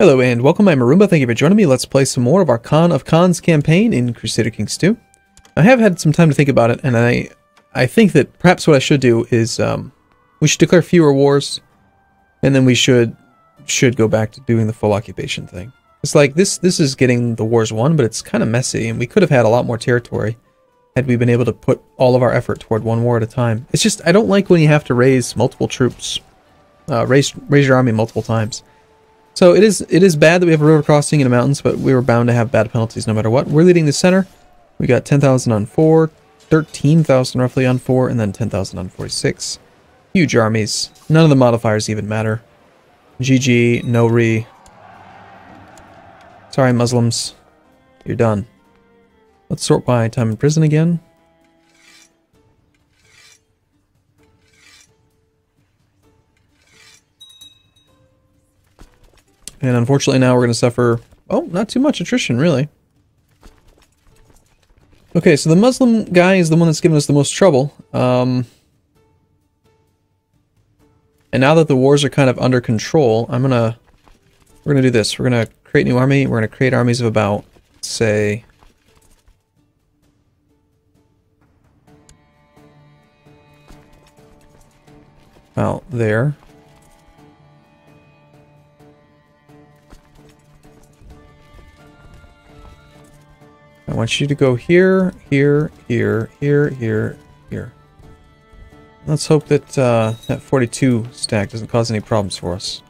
Hello and welcome, I'm Arumba. Thank you for joining me. Let's play some more of our Khan of Khans campaign in Crusader Kings 2. I have had some time to think about it, and I think that perhaps what I should do is we should declare fewer wars, and then we should go back to doing the full occupation thing. It's like this is getting the wars won, but it's kind of messy, and we could have had a lot more territory had we been able to put all of our effort toward one war at a time. It's just, I don't like when you have to raise multiple troops, raise your army multiple times. So it is bad that we have a river crossing in the mountains, but we were bound to have bad penalties no matter what. We're leading the center. We got 10,000 on 4, 13,000 roughly on 4, and then 10,000 on 46. Huge armies. None of the modifiers even matter. GG, no re. Sorry, Muslims. You're done. Let's sort by time in prison again. And unfortunately now we're going to suffer, not too much attrition, really. Okay, so the Muslim guy is the one that's given us the most trouble. And now that the wars are kind of under control, we're going to do this. We're going to create a new army. We're going to create armies of about, say, about there. I want you to go here, here, here, here, here, here. Let's hope that that 42 stack doesn't cause any problems for us.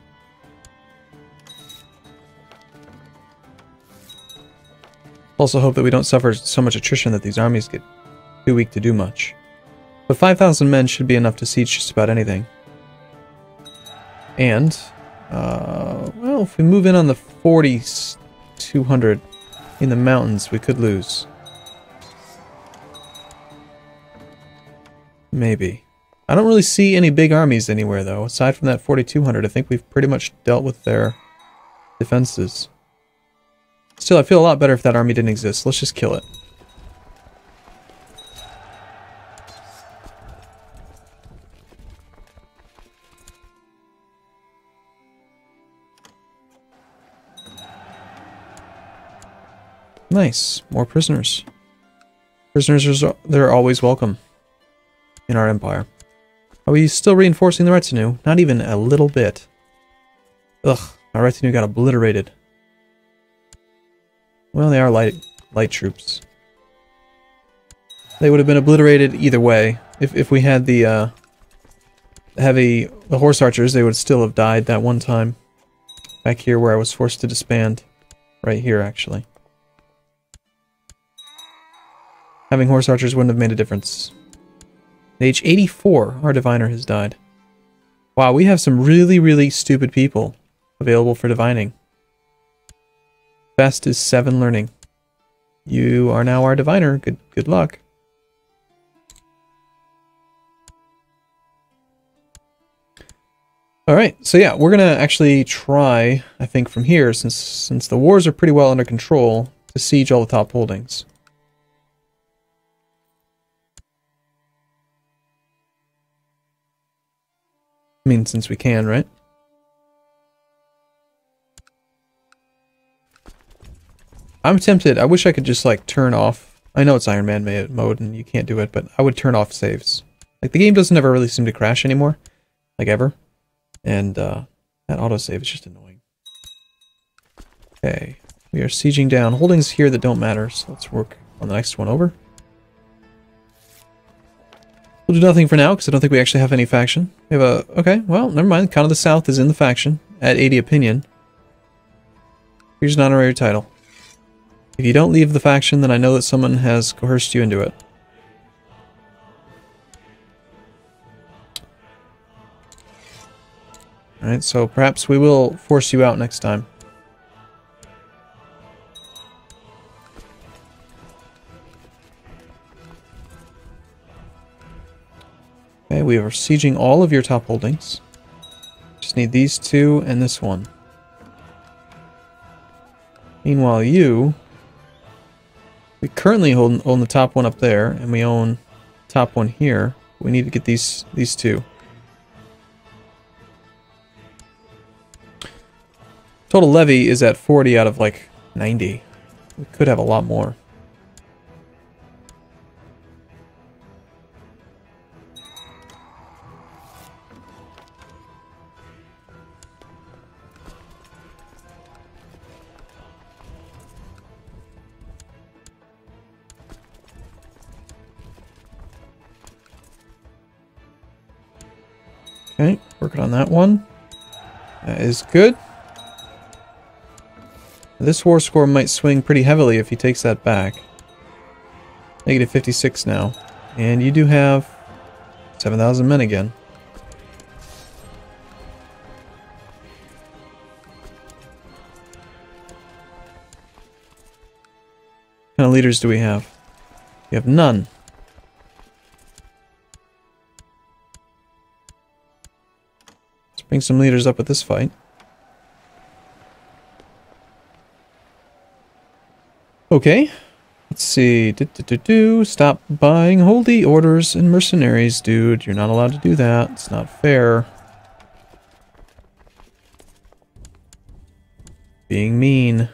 Also hope that we don't suffer so much attrition that these armies get too weak to do much. But 5,000 men should be enough to siege just about anything. And, well, if we move in on the 4,200... in the mountains, we could lose. Maybe. I don't really see any big armies anywhere, though. Aside from that 4,200, I think we've pretty much dealt with their defenses. Still, I feel a lot better if that army didn't exist. Let's just kill it. Nice. More prisoners. Prisoners, they're always welcome in our empire. Are we still reinforcing the retinue? Not even a little bit. Ugh, our retinue got obliterated. Well, they are light troops. They would have been obliterated either way. If we had the horse archers, they would still have died that one time. Back here where I was forced to disband. Right here, actually. Having horse archers wouldn't have made a difference. At age 84, our diviner has died. Wow, we have some really, really stupid people available for divining. Best is 7 learning. You are now our diviner. Good luck. Alright, so yeah, we're gonna actually try, I think from here, since the wars are pretty well under control, to siege all the top holdings. I mean, since we can, right? I'm tempted. I wish I could just, like, turn off... I know it's Iron Man mode and you can't do it, but I would turn off saves. Like, the game doesn't ever really seem to crash anymore. Like, ever. And, that autosave is just annoying. Okay. We are sieging down holdings here that don't matter, so let's work on the next one over. We'll do nothing for now, because I don't think we actually have any faction. We have a... Okay, well, never mind. Khan of the South is in the faction, at 80 opinion. Here's an honorary title. If you don't leave the faction, then I know that someone has coerced you into it. Alright, so perhaps we will force you out next time. Okay, we are sieging all of your top holdings. Just need these two and this one. Meanwhile, we currently own the top one up there, and we own top one here. We need to get these two. Total levy is at 40 out of like 90. We could have a lot more. Okay, working on that one. That is good. This war score might swing pretty heavily if he takes that back. Negative 56 now. And you do have 7,000 men again. What kind of leaders do we have? We have none. Let's bring some leaders up with this fight. Okay, let's see. Stop buying holy orders and mercenaries, dude. You're not allowed to do that. It's not fair. Being mean.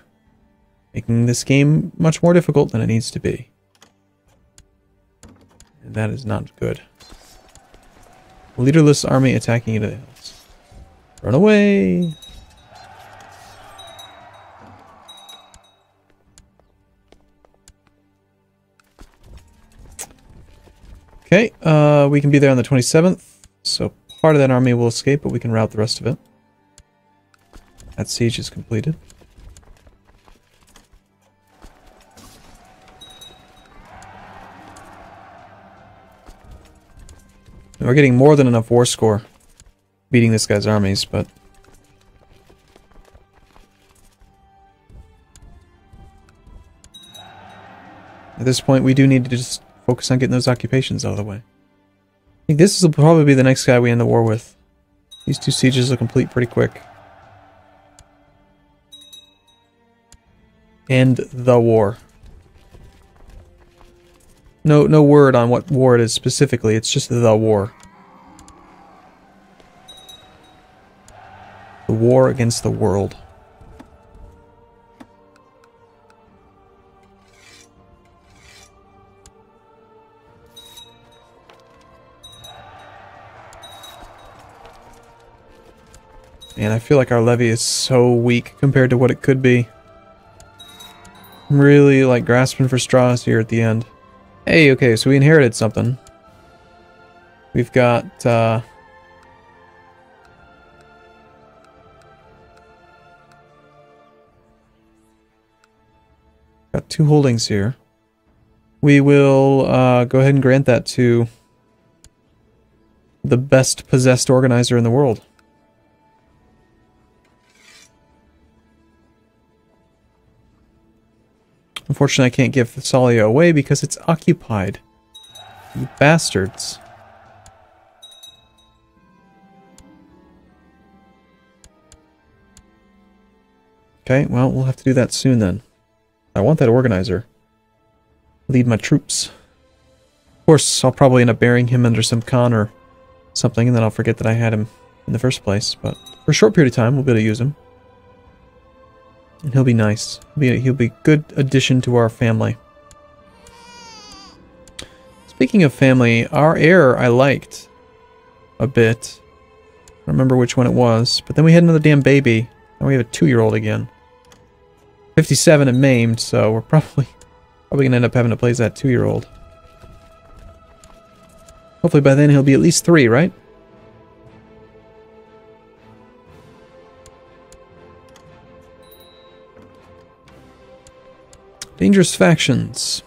Making this game much more difficult than it needs to be. And that is not good. Leaderless army attacking into the hills. Run away! Okay, we can be there on the 27th, so part of that army will escape, but we can rout the rest of it. That siege is completed. And we're getting more than enough war score beating this guy's armies, but... at this point, we do need to just focus on getting those occupations out of the way. I think this will probably be the next guy we end the war with. These two sieges will complete pretty quick. End the war. No word on what war it is specifically, it's just the war. The war against the world. Man, I feel like our levy is so weak compared to what it could be. I'm really, like, grasping for straws here at the end. Hey, okay, so we inherited something. We've got, got 2 holdings here. We will, go ahead and grant that to the best possessed organizer in the world. Unfortunately, I can't give Thessalia away because it's occupied. You bastards. Okay, well, we'll have to do that soon then. I want that organizer. Lead my troops. Of course, I'll probably end up burying him under some Khan or something, and then I'll forget that I had him in the first place. But for a short period of time, we'll be able to use him. And he'll be nice. He'll be a good addition to our family. Speaking of family, our heir I liked a bit. I don't remember which one it was. But then we had another damn baby. And we have a 2-year-old again. 57 and maimed, so we're probably going to end up having to place that 2-year-old. Hopefully by then he'll be at least 3, right? Dangerous factions.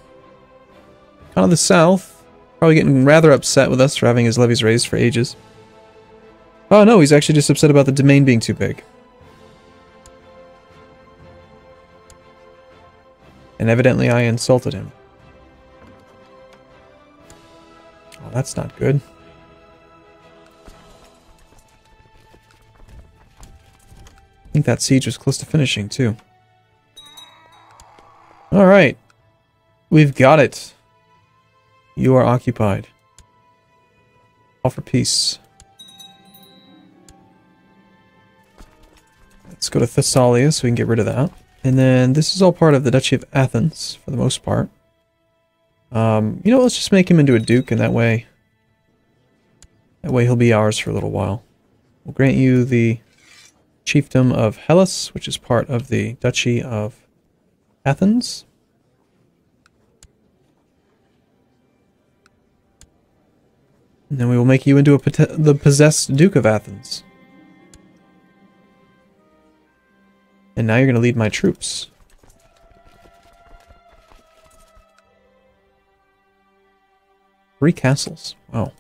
Khan of the South, probably getting rather upset with us for having his levies raised for ages. Oh no, he's actually just upset about the domain being too big. And evidently I insulted him. Oh, that's not good. I think that siege was close to finishing too. Alright. We've got it. You are occupied. All for peace. Let's go to Thessalia so we can get rid of that. And then this is all part of the Duchy of Athens, for the most part. You know, let's just make him into a duke, and that way he'll be ours for a little while. We'll grant you the Chiefdom of Hellas, which is part of the Duchy of Athens. And then we will make you into the possessed Duke of Athens. And now you're going to lead my troops. Three castles. Wow.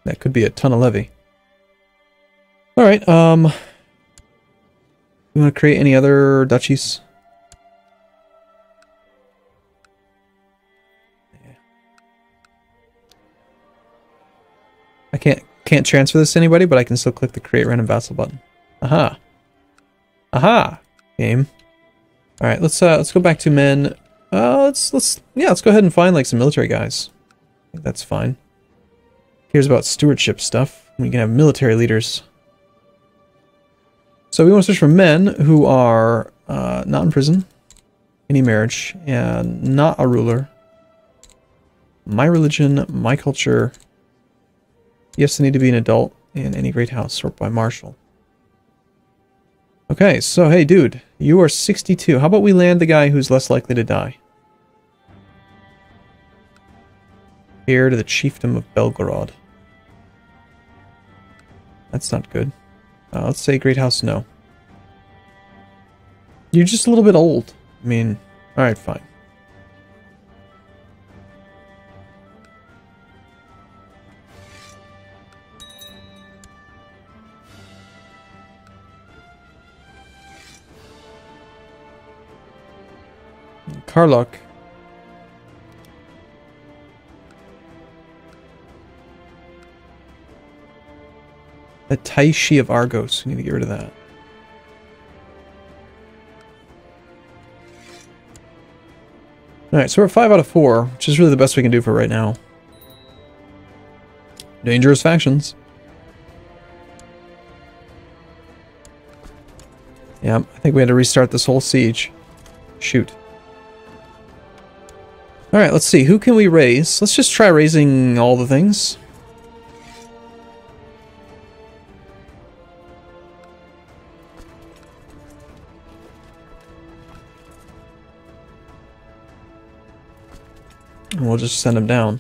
That could be a ton of levy. Alright, you want to create any other duchies? Yeah. I can't transfer this to anybody, but I can still click the create random vassal button. Aha. Aha! Game. Alright, let's go back to men. Let's go ahead and find like some military guys. I think that's fine. Here's about stewardship stuff. We can have military leaders. So we want to search for men who are not in prison, any marriage, and not a ruler. My religion, my culture. Yes, they need to be an adult in any great house, sort by Marshall. Okay, so hey dude, you are 62. How about we land the guy who's less likely to die? Heir to the chiefdom of Belgorod. That's not good. Let's say Great House, no. You're just a little bit old. I mean, alright, fine. Karluk. The Taishi of Argos. We need to get rid of that. Alright, so we're 5 out of 4, which is really the best we can do for right now. Dangerous factions. Yeah, I think we had to restart this whole siege. Shoot. Alright, let's see. Who can we raise? Let's just try raising all the things. And we'll just send them down.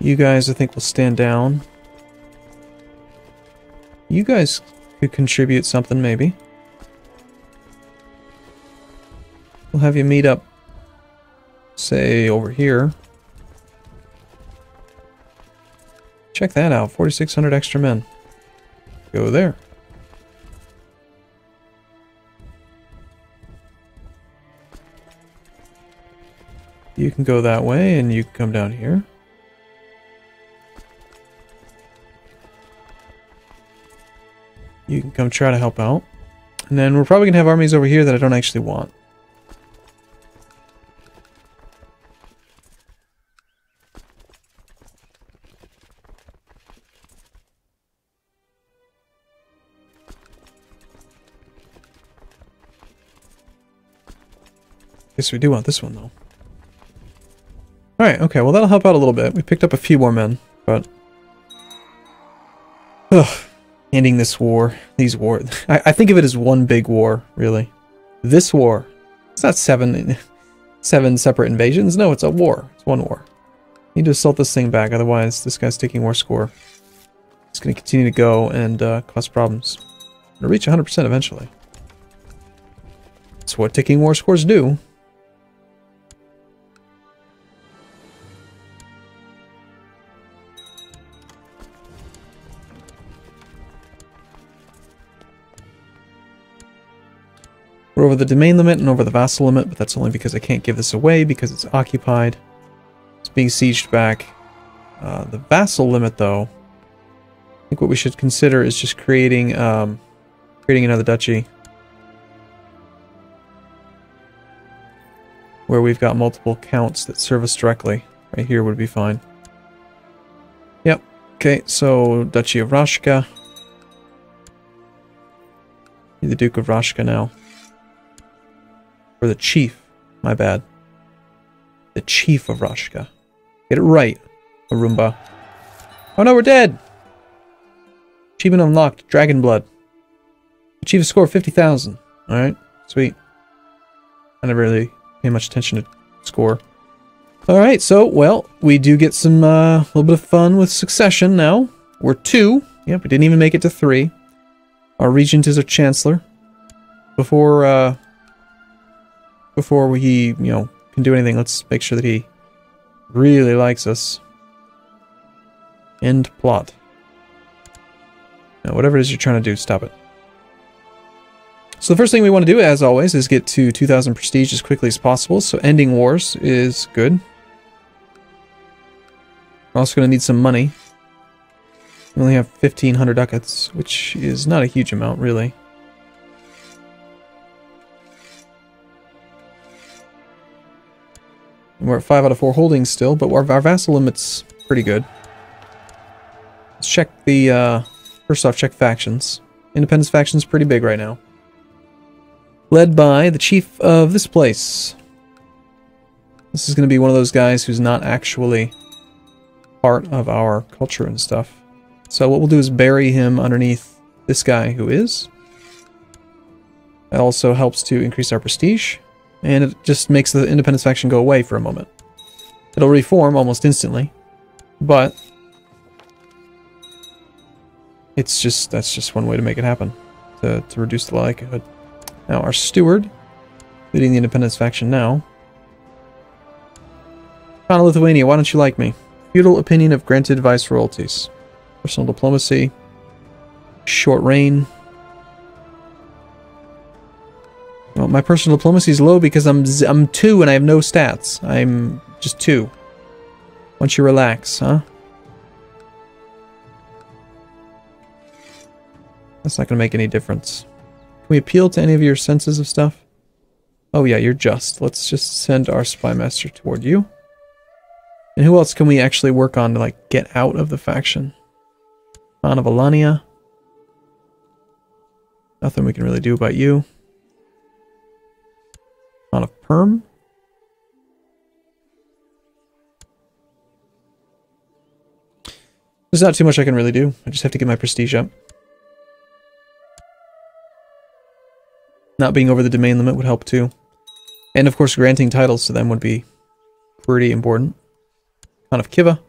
You guys, I think, will stand down. You guys could contribute something, maybe. We'll have you meet up, say, over here. Check that out, 4,600 extra men. Go there. You can go that way, and you can come down here. You can come try to help out. And then we're probably going to have armies over here that I don't actually want. Guess we do want this one, though. Alright, okay, well that'll help out a little bit. We picked up a few more men, but... Ugh. Ending this war. These war... I think of it as one big war, really. This war. It's not seven separate invasions. No, it's a war. It's one war. Need to assault this thing back, otherwise this guy's taking war score. It's going to continue to go and cause problems. It'll reach 100% eventually. That's what taking war scores do. We're over the domain limit and over the vassal limit, but that's only because I can't give this away because it's occupied. It's being sieged back. The vassal limit, though, think what we should consider is just creating another duchy where we've got multiple counts that serve us directly. Right here would be fine. Yep. Okay, so Duchy of Rashka. You're the Duke of Rashka now. Or the Chief. My bad. The Chief of Rashka. Get it right, Arumba. Oh no, we're dead! Achievement unlocked. Dragon Blood. Achieve a score of 50,000. Alright, sweet. I never really pay much attention to score. Alright, so, well, we do get some, little bit of fun with succession now. We're 2. Yep, we didn't even make it to 3. Our regent is our chancellor. Before he, you know, can do anything, let's make sure that he really likes us. End plot. Now, whatever it is you're trying to do, stop it. So the first thing we want to do, as always, is get to 2,000 prestige as quickly as possible. So ending wars is good. We're also going to need some money. We only have 1,500 ducats, which is not a huge amount, really. And we're at 5 out of 4 holdings still, but our vassal limit's pretty good. Let's check the, first off, check factions. Independence faction's pretty big right now. Led by the chief of this place. This is going to be one of those guys who's not actually part of our culture and stuff. So what we'll do is bury him underneath this guy who is. That also helps to increase our prestige. And it just makes the independence faction go away for a moment. It'll reform almost instantly. But it's just, that's just one way to make it happen. To reduce the likelihood. Now our steward, leading the independence faction now. Khan of Lithuania, why don't you like me? Feudal opinion of granted vice royalties. Personal diplomacy. Short reign. Well, my personal diplomacy is low because I'm 2 and I have no stats. I'm just 2. Once you relax, huh? That's not going to make any difference. Can we appeal to any of your senses of stuff? Oh yeah, you're just. Let's just send our spy master toward you. And who else can we actually work on to, like, get out of the faction? Khan of Alania. Nothing we can really do about you. Khan of Perm. There's not too much I can really do. I just have to get my prestige up. Not being over the domain limit would help too. And of course granting titles to them would be pretty important. Khan of Kiva.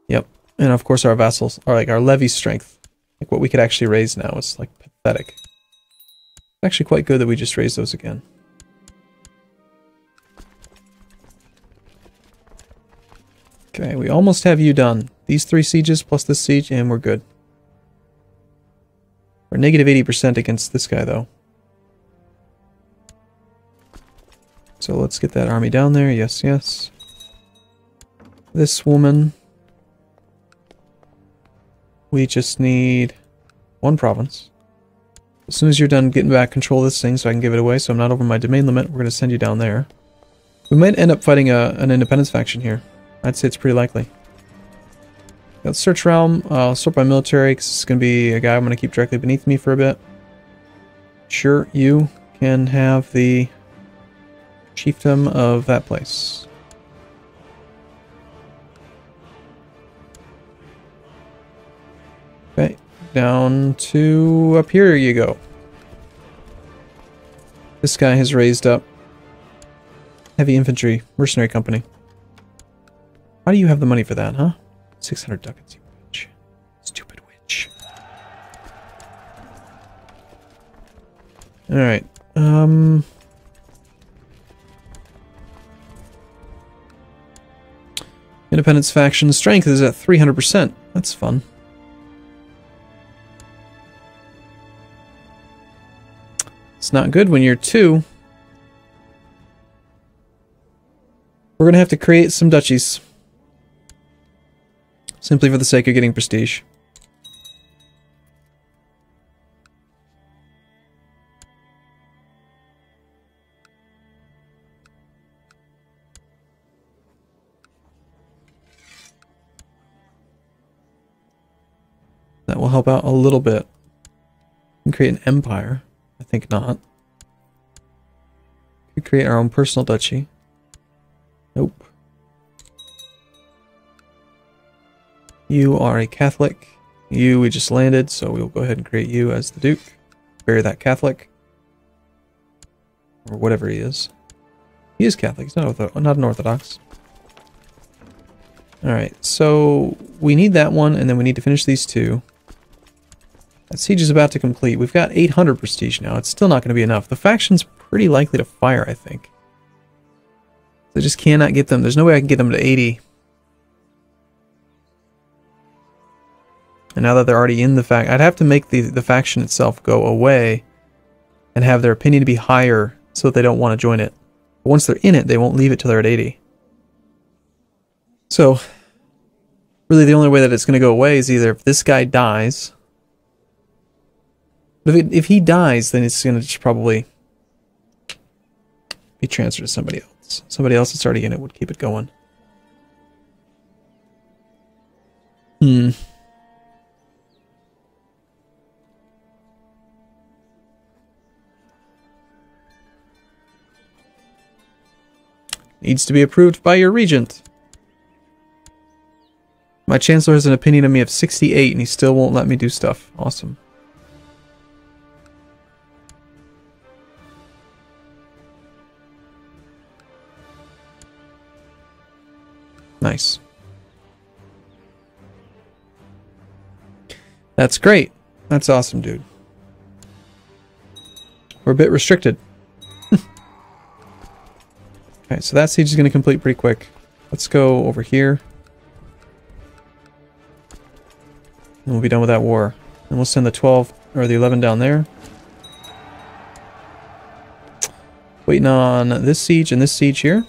Yep. And of course our vassals, or like our levy strength. Like what we could actually raise now is like pathetic. It's actually quite good that we just raised those again. Okay, we almost have you done. These 3 sieges plus this siege and we're good. We're negative 80% against this guy, though. So let's get that army down there. Yes, yes. This woman. We just need 1 province. As soon as you're done getting back control of this thing so I can give it away so I'm not over my domain limit, we're going to send you down there. We might end up fighting an independence faction here. I'd say it's pretty likely. Let's search realm. I'll sort by military because it's going to be a guy I'm going to keep directly beneath me for a bit. Sure, you can have the chiefdom of that place. Okay, down to up here you go. This guy has raised up heavy infantry mercenary company. How do you have the money for that, huh? 600 ducats, you witch. Stupid witch. Alright, Independence faction strength is at 300%. That's fun. It's not good when you're 2. We're gonna have to create some duchies. simply for the sake of getting prestige. That will help out a little bit. We can create an empire. I think not. We could create our own personal duchy. Nope. You are a Catholic. We just landed, so we'll go ahead and create you as the Duke. Bury that Catholic. Or whatever he is. He is Catholic, he's not an Orthodox. Alright, so we need that one, and then we need to finish these two. That siege is about to complete. We've got 800 prestige now. It's still not going to be enough. The faction's pretty likely to fire, I think. I just cannot get them. There's no way I can get them to 80. And now that they're already in the faction, I'd have to make the faction itself go away and have their opinion be higher so that they don't want to join it. But once they're in it, they won't leave it till they're at 80. So, really the only way that it's going to go away is either if this guy dies. But if he dies, then it's going to just probably be transferred to somebody else. Somebody else that's already in it would keep it going. Needs to be approved by your regent. My chancellor has an opinion of me of 68 and he still won't let me do stuff. Awesome. Nice. That's great. That's awesome, dude. We're a bit restricted. Okay, so that siege is going to complete pretty quick. Let's go over here. And we'll be done with that war. And we'll send the 12 or the 11 down there. Waiting on this siege and this siege here.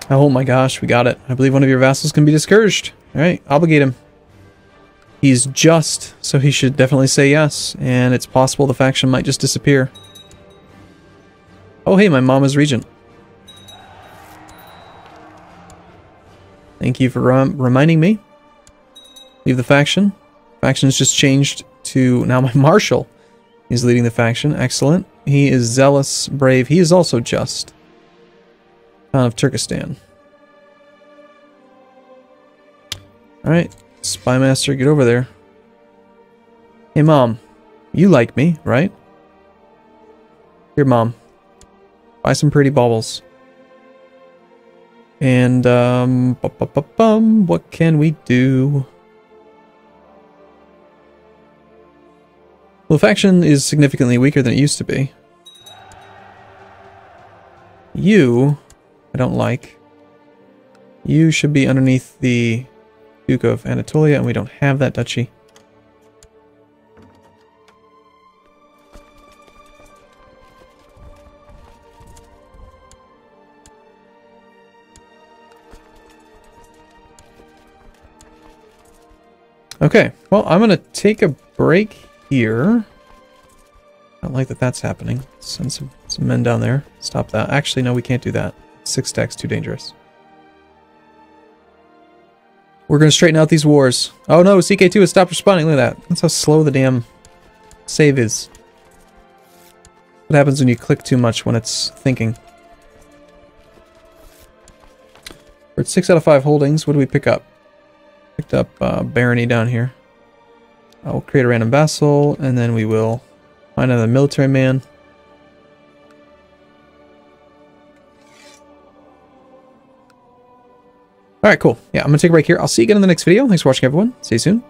Oh my gosh, we got it. I believe one of your vassals can be discouraged. Alright, obligate him. He's just, so he should definitely say yes. And it's possible the faction might just disappear. Oh hey, my mom is regent. Thank you for reminding me. Leave the faction. Faction's just changed to now my marshal. He's leading the faction. Excellent. He is zealous, brave. He is also just. Khan of Turkestan. Alright. Spymaster, get over there. Hey, Mom. You like me, right? Here, Mom. Buy some pretty baubles. And, what can we do? Well, the faction is significantly weaker than it used to be. You, I don't like. You should be underneath the Duke of Anatolia, and we don't have that duchy. Okay, well, I'm going to take a break here. I don't like that that's happening. Send some men down there. Stop that. Actually, no, we can't do that. 6 stacks, too dangerous. We're going to straighten out these wars. Oh no, CK2 has stopped responding. Look at that. That's how slow the damn save is. What happens when you click too much when it's thinking? We're at 6 out of 5 holdings. What do we pick up? Picked up barony down here. I'll create a random vassal, and then we will find another military man. Alright, cool. Yeah, I'm going to take a break here. I'll see you again in the next video. Thanks for watching, everyone. See you soon.